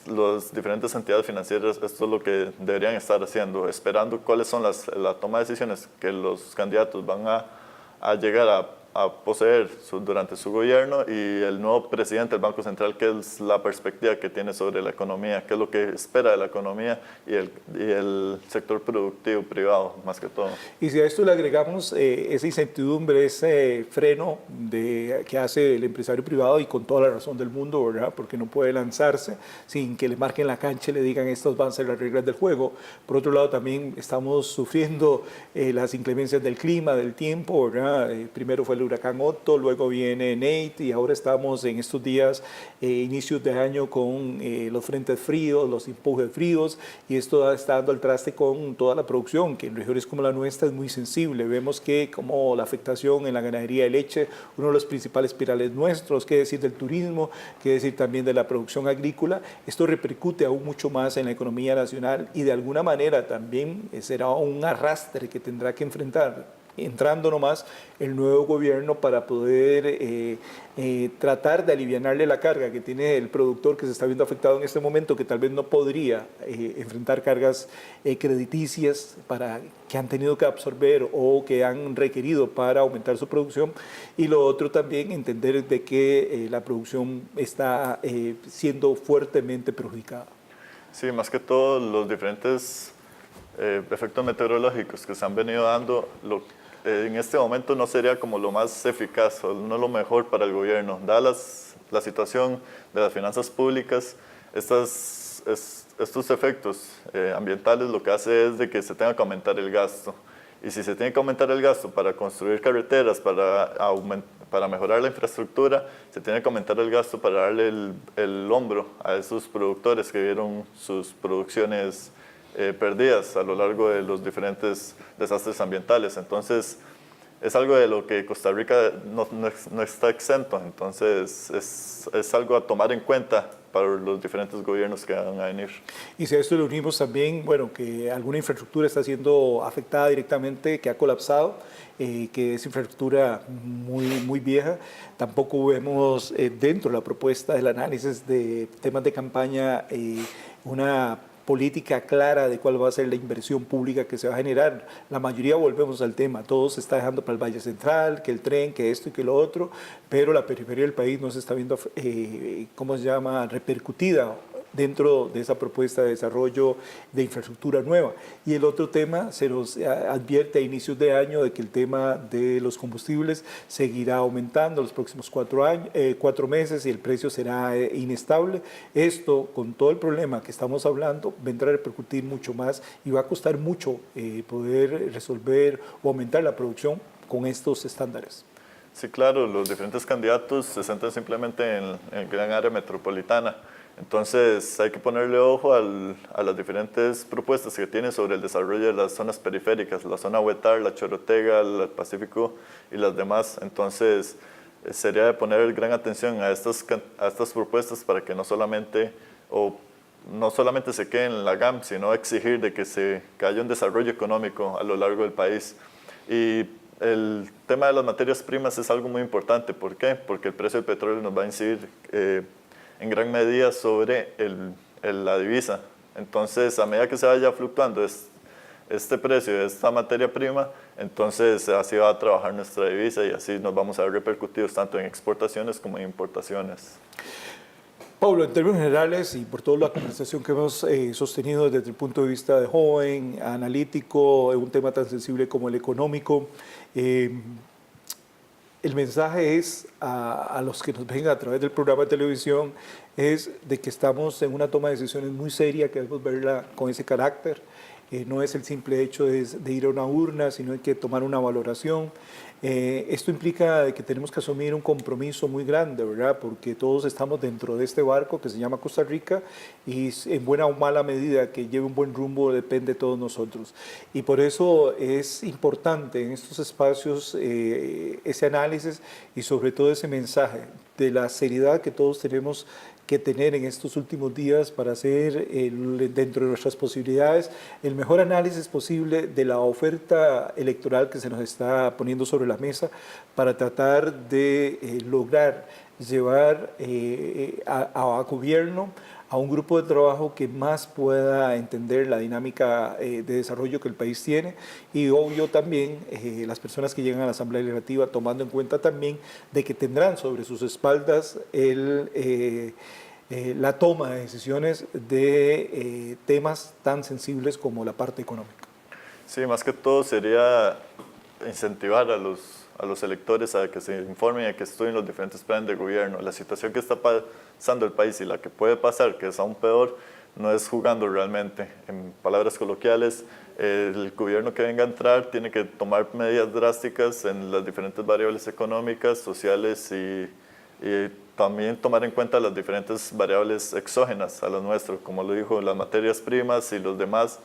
las diferentes entidades financieras, esto es lo que deberían estar haciendo, esperando cuáles son la toma de decisiones que los candidatos van a llegar a poseer durante su gobierno y el nuevo presidente del Banco Central, que es la perspectiva que tiene sobre la economía, qué es lo que espera de la economía y el sector productivo privado, más que todo. Y si a esto le agregamos esa incertidumbre, ese freno que hace el empresario privado, y con toda la razón del mundo, ¿verdad? Porque no puede lanzarse sin que le marquen la cancha y le digan estas van a ser las reglas del juego. Por otro lado, también estamos sufriendo las inclemencias del clima, del tiempo, ¿verdad? Primero fue el huracán Otto, luego viene Nate y ahora estamos en estos días, inicios de año, con los frentes fríos, los empujes fríos, y esto está dando al traste con toda la producción, que en regiones como la nuestra es muy sensible. Vemos que como la afectación en la ganadería de leche, uno de los principales pirales nuestros, qué decir del turismo, qué decir también de la producción agrícola, esto repercute aún mucho más en la economía nacional y de alguna manera también será un arrastre que tendrá que enfrentar entrando nomás el nuevo gobierno para poder tratar de alivianarle la carga que tiene el productor que se está viendo afectado en este momento, que tal vez no podría enfrentar cargas crediticias que han tenido que absorber o que han requerido para aumentar su producción. Y lo otro también, entender de que la producción está siendo fuertemente perjudicada. Sí, más que todo los diferentes efectos meteorológicos que se han venido dando, en este momento no sería como lo más eficaz o no lo mejor para el gobierno. Dada la situación de las finanzas públicas, estos efectos ambientales lo que hace es de que se tenga que aumentar el gasto. Y si se tiene que aumentar el gasto para construir carreteras, para mejorar la infraestructura, se tiene que aumentar el gasto para darle el hombro a esos productores que vieron sus producciones perdidas a lo largo de los diferentes desastres ambientales. Entonces, es algo de lo que Costa Rica no está exento. Entonces, es algo a tomar en cuenta para los diferentes gobiernos que van a venir. Y si a esto le unimos también, bueno, que alguna infraestructura está siendo afectada directamente, que ha colapsado, que es infraestructura muy vieja. Tampoco vemos dentro de la propuesta del análisis de temas de campaña una política clara de cuál va a ser la inversión pública que se va a generar. La mayoría, volvemos al tema, todo se está dejando para el Valle Central, que el tren, que esto y que lo otro, pero la periferia del país no se está viendo, ¿cómo se llama?, repercutida dentro de esa propuesta de desarrollo de infraestructura nueva. Y el otro tema, se nos advierte a inicios de año de que el tema de los combustibles seguirá aumentando los próximos 4 meses y el precio será inestable. Esto, con todo el problema que estamos hablando, vendrá a repercutir mucho más y va a costar mucho poder resolver o aumentar la producción con estos estándares. Sí, claro, los diferentes candidatos se centran simplemente en el gran área metropolitana. Entonces hay que ponerle ojo a las diferentes propuestas que tiene sobre el desarrollo de las zonas periféricas, la zona Huetar, la Chorotega, el Pacífico y las demás. Entonces sería de poner gran atención a estas propuestas para que no solamente se queden en la GAM, sino exigir de que haya un desarrollo económico a lo largo del país. Y el tema de las materias primas es algo muy importante. ¿Por qué? Porque el precio del petróleo nos va a incidir en gran medida sobre la divisa. Entonces, a medida que se vaya fluctuando este precio de esta materia prima, entonces así va a trabajar nuestra divisa y así nos vamos a ver repercutidos tanto en exportaciones como en importaciones. Pablo, en términos generales y por toda la conversación que hemos sostenido desde el punto de vista de joven, analítico, un tema tan sensible como el económico, el mensaje es a los que nos ven a través del programa de televisión es de que estamos en una toma de decisiones muy seria, que debemos verla con ese carácter. No es el simple hecho de ir a una urna, sino hay que tomar una valoración. Esto implica que tenemos que asumir un compromiso muy grande, ¿verdad? Porque todos estamos dentro de este barco que se llama Costa Rica y en buena o mala medida que lleve un buen rumbo depende de todos nosotros. Y por eso es importante en estos espacios ese análisis y sobre todo ese mensaje de la seriedad que todos tenemos que tener en estos últimos días para hacer dentro de nuestras posibilidades el mejor análisis posible de la oferta electoral que se nos está poniendo sobre la mesa para tratar de lograr llevar a gobierno a un grupo de trabajo que más pueda entender la dinámica de desarrollo que el país tiene y obvio también las personas que llegan a la Asamblea Legislativa tomando en cuenta también de que tendrán sobre sus espaldas la toma de decisiones de temas tan sensibles como la parte económica. Sí, más que todo sería incentivar a los electores a que se informen y a que estudien los diferentes planes de gobierno. La situación que está pasando el país y la que puede pasar, que es aún peor, no es jugando realmente. En palabras coloquiales, el gobierno que venga a entrar tiene que tomar medidas drásticas en las diferentes variables económicas, sociales y también tomar en cuenta las diferentes variables exógenas a las nuestras, como lo dijo, las materias primas y los demás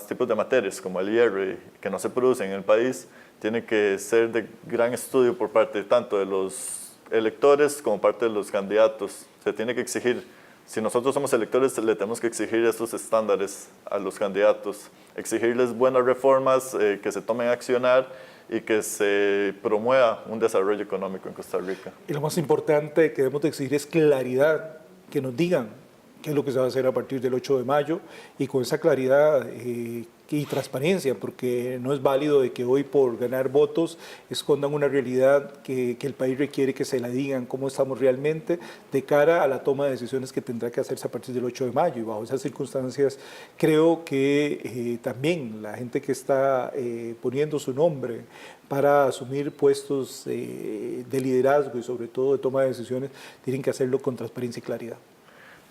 tipos de materias, como el hierro, que no se producen en el país, tiene que ser de gran estudio por parte tanto de los electores como parte de los candidatos. Se tiene que exigir, si nosotros somos electores, le tenemos que exigir esos estándares a los candidatos, exigirles buenas reformas que se tomen a accionar y que se promueva un desarrollo económico en Costa Rica. Y lo más importante que debemos de exigir es claridad, que nos digan qué es lo que se va a hacer a partir del 8 de mayo y con esa claridad y transparencia, porque no es válido de que hoy por ganar votos escondan una realidad que el país requiere que se la digan cómo estamos realmente de cara a la toma de decisiones que tendrá que hacerse a partir del 8 de mayo. Y bajo esas circunstancias creo que también la gente que está poniendo su nombre para asumir puestos de liderazgo y sobre todo de toma de decisiones tienen que hacerlo con transparencia y claridad.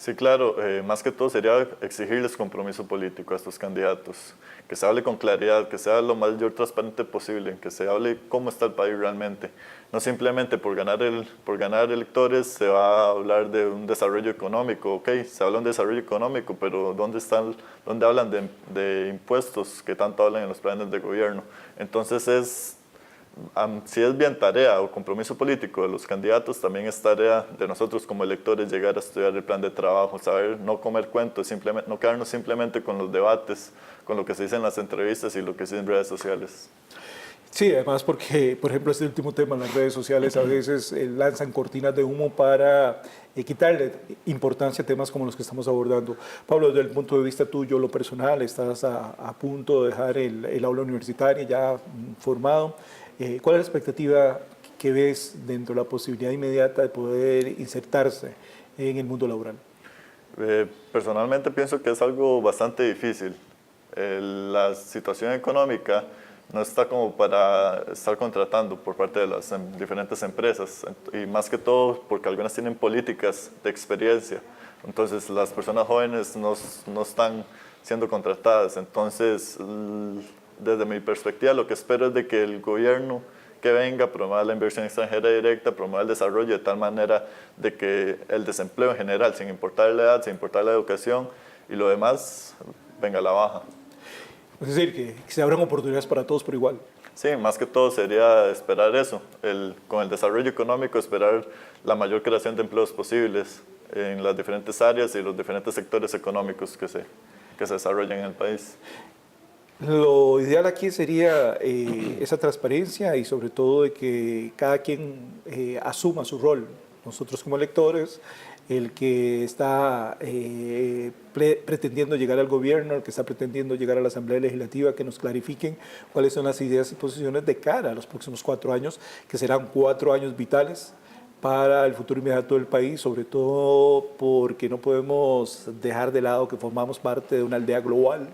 Sí, claro, más que todo sería exigirles compromiso político a estos candidatos, que se hable con claridad, que sea lo mayor transparente posible, que se hable cómo está el país realmente. No simplemente por ganar electores se va a hablar de un desarrollo económico, ok, se habla de un desarrollo económico, pero ¿dónde hablan de impuestos que tanto hablan en los planes de gobierno? Entonces si es bien tarea o compromiso político de los candidatos, también es tarea de nosotros como electores llegar a estudiar el plan de trabajo, saber no comer cuentos, no quedarnos simplemente con los debates, con lo que se dice en las entrevistas y lo que se dice en redes sociales. Sí, además porque, por ejemplo, este último tema en las redes sociales a veces lanzan cortinas de humo para quitarle importancia a temas como los que estamos abordando. Pablo, desde el punto de vista tuyo, lo personal, estás a punto de dejar el aula universitaria ya formado. ¿Cuál es la expectativa que ves dentro de la posibilidad inmediata de poder insertarse en el mundo laboral? Personalmente pienso que es algo bastante difícil. La situación económica no está como para estar contratando por parte de las diferentes empresas y más que todo porque algunas tienen políticas de experiencia. Entonces las personas jóvenes no están siendo contratadas. Entonces, desde mi perspectiva, lo que espero es de que el gobierno que venga promueva la inversión extranjera directa, promueva el desarrollo de tal manera de que el desempleo en general, sin importar la edad, sin importar la educación y lo demás, venga a la baja. Es decir, que se abran oportunidades para todos por igual. Sí, más que todo sería esperar eso, con el desarrollo económico esperar la mayor creación de empleos posibles en las diferentes áreas y los diferentes sectores económicos que se desarrollan en el país. Lo ideal aquí sería esa transparencia y sobre todo de que cada quien asuma su rol. Nosotros como electores, el que está pretendiendo llegar al gobierno, el que está pretendiendo llegar a la Asamblea Legislativa, que nos clarifiquen cuáles son las ideas y posiciones de cara a los próximos 4 años, que serán 4 años vitales para el futuro inmediato del país, sobre todo porque no podemos dejar de lado que formamos parte de una aldea global,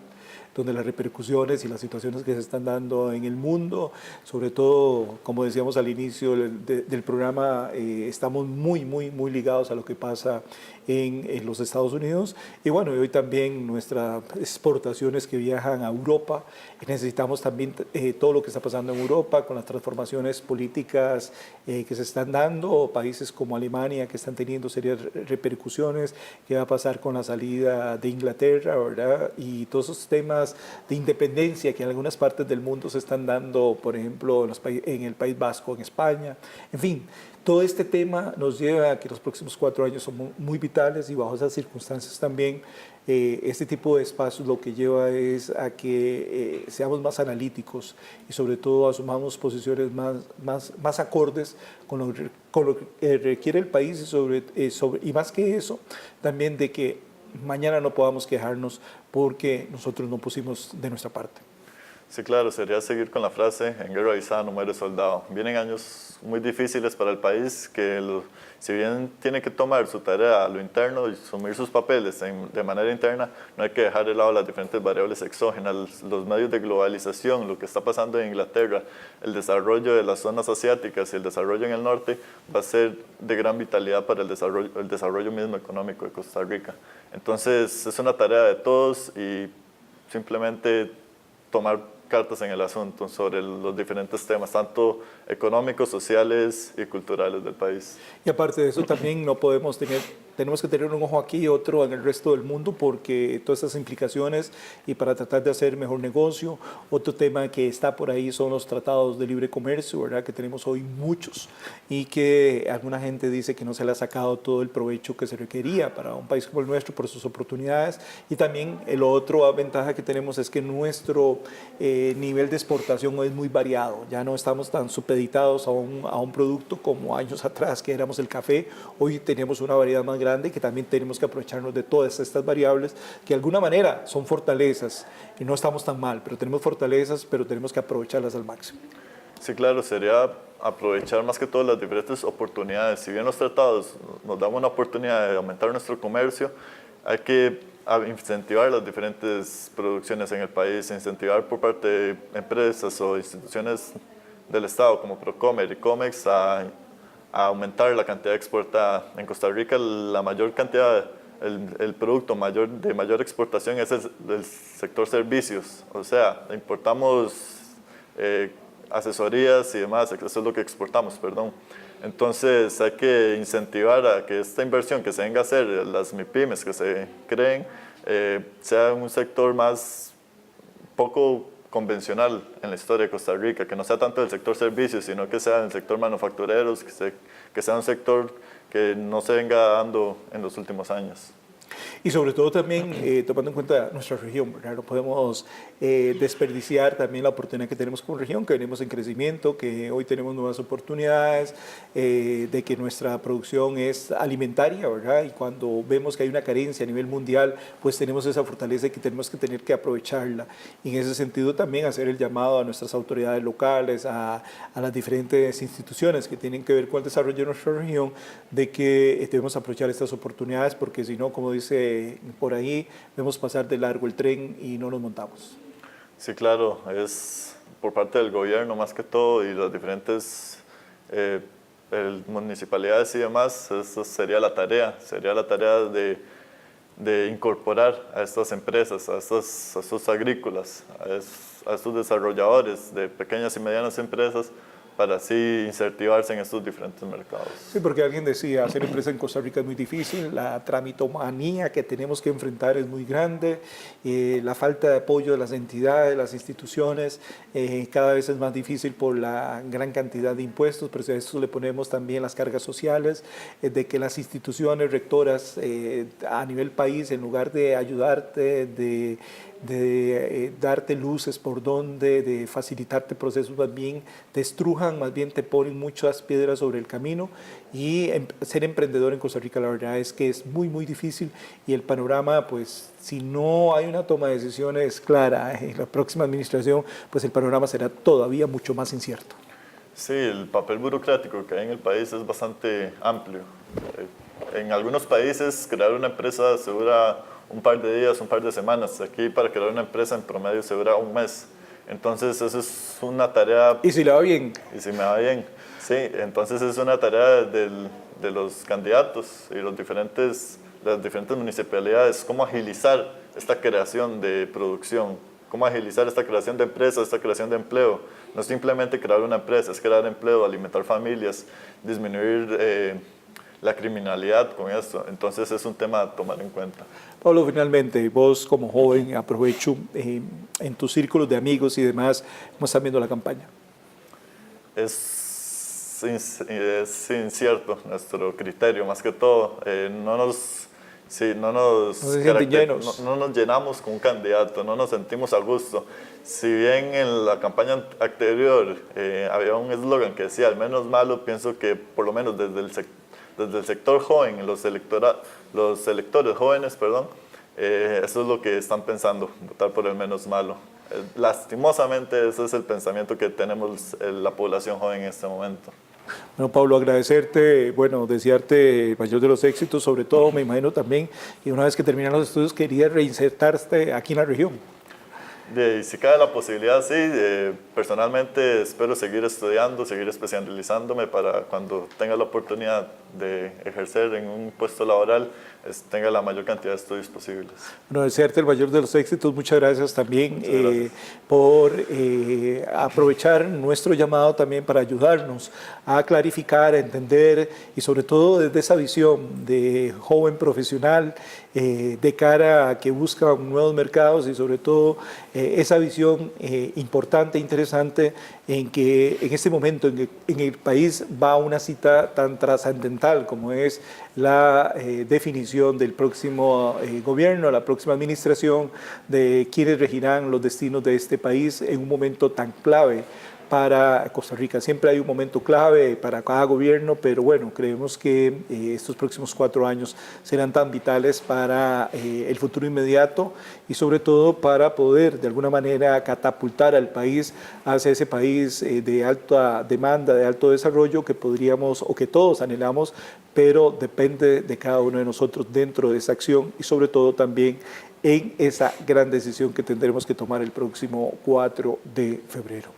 donde las repercusiones y las situaciones que se están dando en el mundo, sobre todo, como decíamos al inicio del programa, estamos muy ligados a lo que pasa en los Estados Unidos. Y bueno, hoy también nuestras exportaciones que viajan a Europa, necesitamos también todo lo que está pasando en Europa con las transformaciones políticas que se están dando, países como Alemania que están teniendo serias repercusiones, qué va a pasar con la salida de Inglaterra, ¿verdad? Y todos esos temas de independencia que en algunas partes del mundo se están dando, por ejemplo, en el País Vasco, en España. En fin, todo este tema nos lleva a que los próximos 4 años son muy vitales y bajo esas circunstancias también este tipo de espacios lo que lleva es a que seamos más analíticos y sobre todo asumamos posiciones más acordes con lo que requiere el país y más que eso, también de que mañana no podamos quejarnos porque nosotros no pusimos de nuestra parte. Sí, claro, sería seguir con la frase, en guerra avisada no muere soldado. Vienen años muy difíciles para el país que, si bien tiene que tomar su tarea a lo interno y asumir sus papeles de manera interna, no hay que dejar de lado las diferentes variables exógenas, los medios de globalización, lo que está pasando en Inglaterra, el desarrollo de las zonas asiáticas y el desarrollo en el norte va a ser de gran vitalidad para el desarrollo mismo económico de Costa Rica. Entonces, es una tarea de todos y simplemente tomar cartas en el asunto sobre los diferentes temas, tanto económicos, sociales y culturales del país. Y aparte de eso también tenemos que tener un ojo aquí y otro en el resto del mundo porque todas esas implicaciones y para tratar de hacer mejor negocio. Otro tema que está por ahí son los tratados de libre comercio, ¿verdad? Que tenemos hoy muchos y que alguna gente dice que no se le ha sacado todo el provecho que se requería para un país como el nuestro por sus oportunidades. Y también la otra ventaja que tenemos es que nuestro nivel de exportación es muy variado. Ya no estamos tan supeditados a un producto como años atrás que éramos el café. Hoy tenemos una variedad más grande que también tenemos que aprovecharnos de todas estas variables que de alguna manera son fortalezas y no estamos tan mal, pero tenemos fortalezas, pero tenemos que aprovecharlas al máximo. Sí, claro, sería aprovechar más que todo las diferentes oportunidades. Si bien los tratados nos dan una oportunidad de aumentar nuestro comercio, hay que incentivar las diferentes producciones en el país, incentivar por parte de empresas o instituciones del Estado como Procomer y Comex a aumentar la cantidad exportada. En Costa Rica la mayor cantidad, el producto de mayor exportación es el sector servicios, o sea, importamos asesorías y demás, eso es lo que exportamos, perdón. Entonces hay que incentivar a que esta inversión que se venga a hacer, las MIPYMES que se creen, sea un sector más poco convencional en la historia de Costa Rica, que no sea tanto del sector servicios, sino que sea del sector manufactureros, que sea un sector que no se venga dando en los últimos años. Y sobre todo también tomando en cuenta nuestra región, ¿verdad? No podemos desperdiciar también la oportunidad que tenemos como región, que venimos en crecimiento, que hoy tenemos nuevas oportunidades, de que nuestra producción es alimentaria, ¿verdad? Y cuando vemos que hay una carencia a nivel mundial, pues tenemos esa fortaleza que tenemos que tener que aprovecharla. Y en ese sentido también hacer el llamado a nuestras autoridades locales, a las diferentes instituciones que tienen que ver con el desarrollo de nuestra región, de que debemos aprovechar estas oportunidades, porque si no, como dice por ahí, vemos pasar de largo el tren y no nos montamos. Sí, claro, es por parte del gobierno más que todo y las diferentes municipalidades y demás, esa sería la tarea de incorporar a estas empresas, a estos agrícolas, a estos desarrolladores de pequeñas y medianas empresas para así incentivarse en estos diferentes mercados. Sí, porque alguien decía, hacer empresa en Costa Rica es muy difícil, la tramitomanía que tenemos que enfrentar es muy grande, la falta de apoyo de las entidades, las instituciones, cada vez es más difícil por la gran cantidad de impuestos, pero a eso le ponemos también las cargas sociales, de que las instituciones rectoras a nivel país, en lugar de ayudarte, de darte luces por donde, de facilitarte procesos, más bien te estrujan, más bien te ponen muchas piedras sobre el camino, y ser emprendedor en Costa Rica la verdad es que es muy muy difícil, y el panorama, pues si no hay una toma de decisiones clara en la próxima administración, pues el panorama será todavía mucho más incierto. Sí, el papel burocrático que hay en el país es bastante amplio. En algunos países crear una empresa se dura un par de días, un par de semanas. Aquí para crear una empresa en promedio se dura un mes. Entonces eso es una tarea... ¿Y si le va bien? Y si me va bien, sí. Entonces es una tarea de los candidatos y las diferentes municipalidades, cómo agilizar esta creación de producción, cómo agilizar esta creación de empresas, esta creación de empleo. No es simplemente crear una empresa, es crear empleo, alimentar familias, disminuir la criminalidad con esto. Entonces es un tema a tomar en cuenta. Pablo, finalmente, vos como joven, aprovecho, en tus círculos de amigos y demás, ¿cómo están viendo la campaña? Es incierto nuestro criterio, más que todo. No nos llenamos con un candidato, no nos sentimos a gusto. Si bien en la campaña anterior había un eslogan que decía, al menos malo, pienso que por lo menos desde el sector joven, los electores jóvenes, eso es lo que están pensando, votar por el menos malo. Lastimosamente ese es el pensamiento que tenemos la población joven en este momento. Bueno, Pablo, agradecerte, desearte el mayor de los éxitos, sobre todo me imagino también, y una vez que terminan los estudios querías reinsertarte aquí en la región. Si cabe la posibilidad, sí. Personalmente espero seguir estudiando, seguir especializándome para cuando tenga la oportunidad de ejercer en un puesto laboral, tenga la mayor cantidad de estudios posibles. Bueno, desearte el mayor de los éxitos. Muchas gracias también por aprovechar nuestro llamado también para ayudarnos a clarificar, a entender y sobre todo desde esa visión de joven profesional de cara a que busca nuevos mercados y sobre todo esa visión importante e interesante en que en este momento en el país va una cita tan trascendental como es la definición del próximo gobierno, la próxima administración, de quienes regirán los destinos de este país en un momento tan clave para Costa Rica. Siempre hay un momento clave para cada gobierno, pero bueno, creemos que estos próximos 4 años serán tan vitales para el futuro inmediato y sobre todo para poder de alguna manera catapultar al país hacia ese país de alta demanda, de alto desarrollo que podríamos o que todos anhelamos, pero depende de cada uno de nosotros dentro de esa acción y sobre todo también en esa gran decisión que tendremos que tomar el próximo 4 de febrero.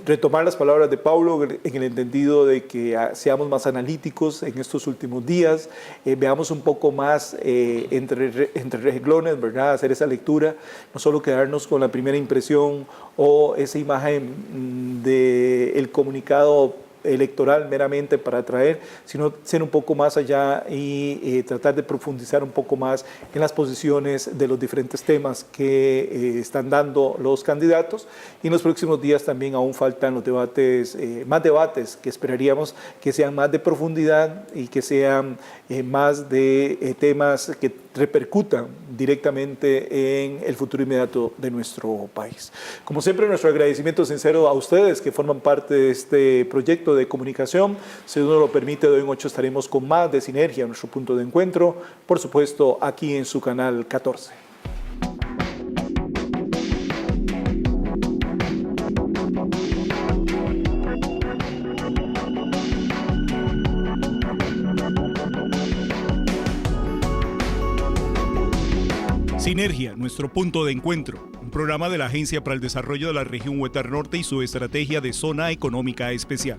Retomar las palabras de Pablo en el entendido de que seamos más analíticos en estos últimos días, veamos un poco más entre renglones, ¿verdad? Hacer esa lectura, no solo quedarnos con la primera impresión o esa imagen del comunicado electoral meramente para atraer, sino ser un poco más allá y tratar de profundizar un poco más en las posiciones de los diferentes temas que están dando los candidatos. Y en los próximos días también aún faltan los debates, más debates que esperaríamos que sean más de profundidad y que sean más de temas que repercutan directamente en el futuro inmediato de nuestro país. Como siempre, nuestro agradecimiento sincero a ustedes que forman parte de este proyecto de comunicación. Si Dios nos lo permite, de hoy en 8 estaremos con más de Sinergia, nuestro punto de encuentro, por supuesto, aquí en su canal 14. Sinergia, nuestro punto de encuentro, un programa de la Agencia para el Desarrollo de la Región Huetar Norte y su estrategia de Zona Económica Especial.